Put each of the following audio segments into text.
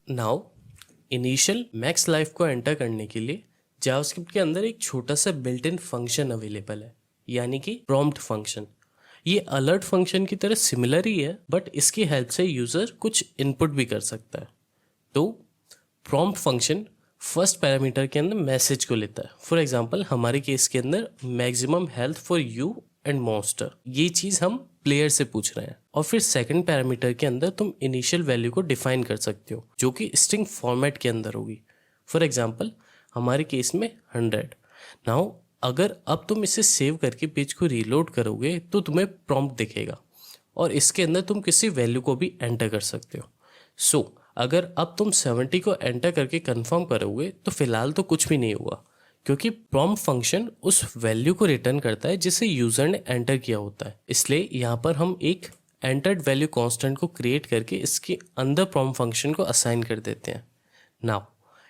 Now initial max life को enter करने के लिए जावास्क्रिप्ट के अंदर एक छोटा सा बिल्ट इन फंक्शन अवेलेबल है, यानी कि प्रॉम्प्ट फंक्शन। ये अलर्ट फंक्शन की तरह सिमिलर ही है, बट इसकी हेल्प से यूज़र कुछ इनपुट भी कर सकता है। तो प्रॉम्प्ट फंक्शन फर्स्ट पैरामीटर के अंदर मैसेज को लेता है। फॉर एग्जांपल हमारे केस के अंदर maximum health for you and monster, ये चीज़ हम प्लेयर से पूछ रहे हैं। और फिर सेकंड पैरामीटर के अंदर तुम इनिशियल वैल्यू को डिफाइन कर सकते हो, जो कि स्ट्रिंग फॉर्मेट के अंदर होगी। फॉर एग्जांपल हमारे केस में 100। नाउ अगर अब तुम इसे सेव करके पेज को रीलोड करोगे तो तुम्हें प्रॉम्प्ट दिखेगा और इसके अंदर तुम किसी वैल्यू को भी एंटर कर सकते हो। सो अगर अब तुम 70 को एंटर करके कंफर्म करोगे तो फिलहाल तो कुछ भी नहीं हुआ, क्योंकि प्रॉम्प्ट फंक्शन उस वैल्यू को रिटर्न करता है जिसे यूज़र ने एंटर किया होता है। इसलिए यहाँ पर हम एक एंटर्ड वैल्यू कांस्टेंट को क्रिएट करके इसके अंदर प्रॉम्प्ट फंक्शन को असाइन कर देते हैं। नाउ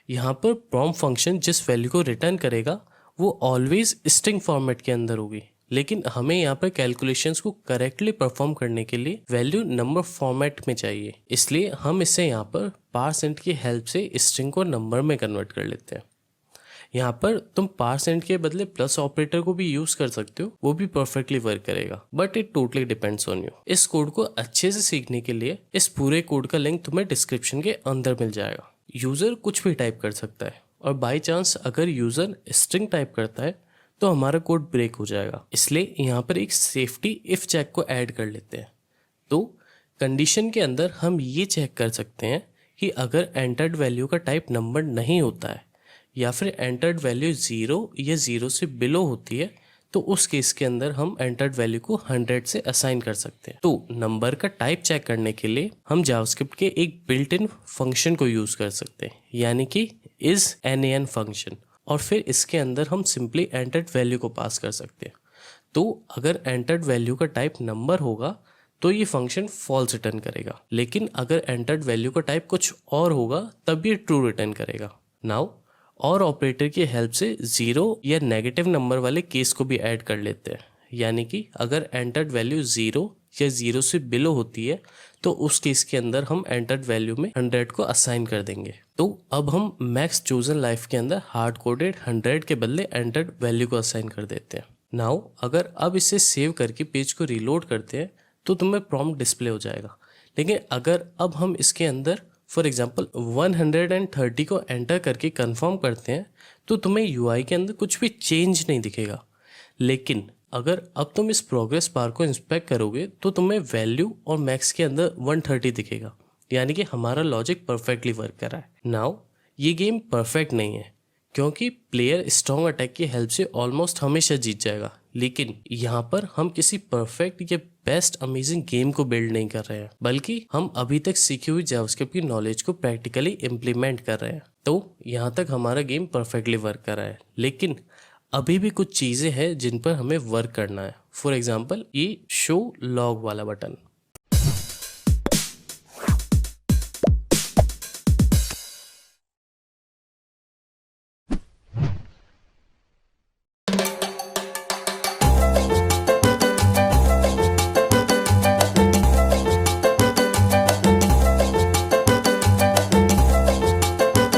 यहाँ पर प्रॉम्प्ट फंक्शन जिस वैल्यू को रिटर्न करेगा वो ऑलवेज स्ट्रिंग फॉर्मेट के अंदर होगी, लेकिन हमें यहाँ पर कैलकुलेशंस को करेक्टली परफॉर्म करने के लिए वैल्यू नंबर फॉर्मेट में चाहिए। इसलिए हम इसे यहाँ पर पार्सेंट की हेल्प से स्ट्रिंग को नंबर में कन्वर्ट कर लेते हैं। यहाँ पर तुम पार्सेंट के बदले प्लस ऑपरेटर को भी यूज कर सकते हो, वो भी परफेक्टली वर्क करेगा, but it totally depends on you. इस कोड को अच्छे से सीखने के लिए इस पूरे कोड का लिंक तुम्हें डिस्क्रिप्शन के अंदर मिल जाएगा। यूजर कुछ भी टाइप कर सकता है और बाई चांस अगर यूजर स्ट्रिंग टाइप करता है तो हमारा कोड ब्रेक हो जाएगा। इसलिए यहाँ पर एक सेफ्टी इफ चेक को ऐड कर लेते हैं। तो कंडीशन के अंदर हम ये चेक कर सकते हैं कि अगर एंटर्ड वैल्यू का टाइप नंबर नहीं होता है या फिर एंटर्ड वैल्यू 0 या 0 से बिलो होती है, तो उस केस के अंदर हम एंटर्ड वैल्यू को 100 से असाइन कर सकते हैं। तो नंबर का टाइप चेक करने के लिए हम जावास्क्रिप्ट के एक बिल्ट इन फंक्शन को यूज कर सकते हैं, यानी कि इज nan फंक्शन, और फिर इसके अंदर हम सिंपली एंटर्ड वैल्यू को पास कर सकते हैं। तो अगर एंटर्ड वैल्यू का टाइप नंबर होगा तो ये फंक्शन फॉल्स रिटर्न करेगा, लेकिन अगर एंटर्ड वैल्यू का टाइप कुछ और होगा तब ये ट्रू रिटर्न करेगा। नाउ और ऑपरेटर की हेल्प से 0 या नेगेटिव नंबर वाले केस को भी ऐड कर लेते हैं, यानी कि अगर एंटर्ड वैल्यू 0 या 0 से बिलो होती है तो उस केस के अंदर हम एंटर्ड वैल्यू में 100 को असाइन कर देंगे। तो अब हम मैक्स चोजन लाइफ के अंदर हार्ड कोडेड 100 के बदले एंटर्ड वैल्यू को असाइन कर देते हैं। नाउ अगर अब इसे सेव करके पेज को रीलोड करते हैं तो तुम्हें प्रॉम्प्ट डिस्प्ले हो जाएगा, लेकिन अगर अब हम इसके अंदर फॉर एग्जाम्पल 130 को एंटर करके कंफर्म करते हैं तो तुम्हें यूआई के अंदर कुछ भी चेंज नहीं दिखेगा। लेकिन अगर अब तुम इस प्रोग्रेस बार को इंस्पेक्ट करोगे तो तुम्हें वैल्यू और मैक्स के अंदर 130 दिखेगा, यानी कि हमारा लॉजिक परफेक्टली वर्क कर रहा है। नाउ ये गेम परफेक्ट नहीं है, क्योंकि प्लेयर स्ट्रॉन्ग अटैक की हेल्प से ऑलमोस्ट हमेशा जीत जाएगा, लेकिन यहाँ पर हम किसी परफेक्ट या बेस्ट अमेजिंग गेम को बिल्ड नहीं कर रहे हैं, बल्कि हम अभी तक सीखी हुई जावास्क्रिप्ट की नॉलेज को प्रैक्टिकली इम्प्लीमेंट कर रहे हैं। तो यहाँ तक हमारा गेम परफेक्टली वर्क कर रहा है, लेकिन अभी भी कुछ चीज़ें हैं जिन पर हमें वर्क करना है। फॉर एग्जाम्पल ये शो लॉग वाला बटन।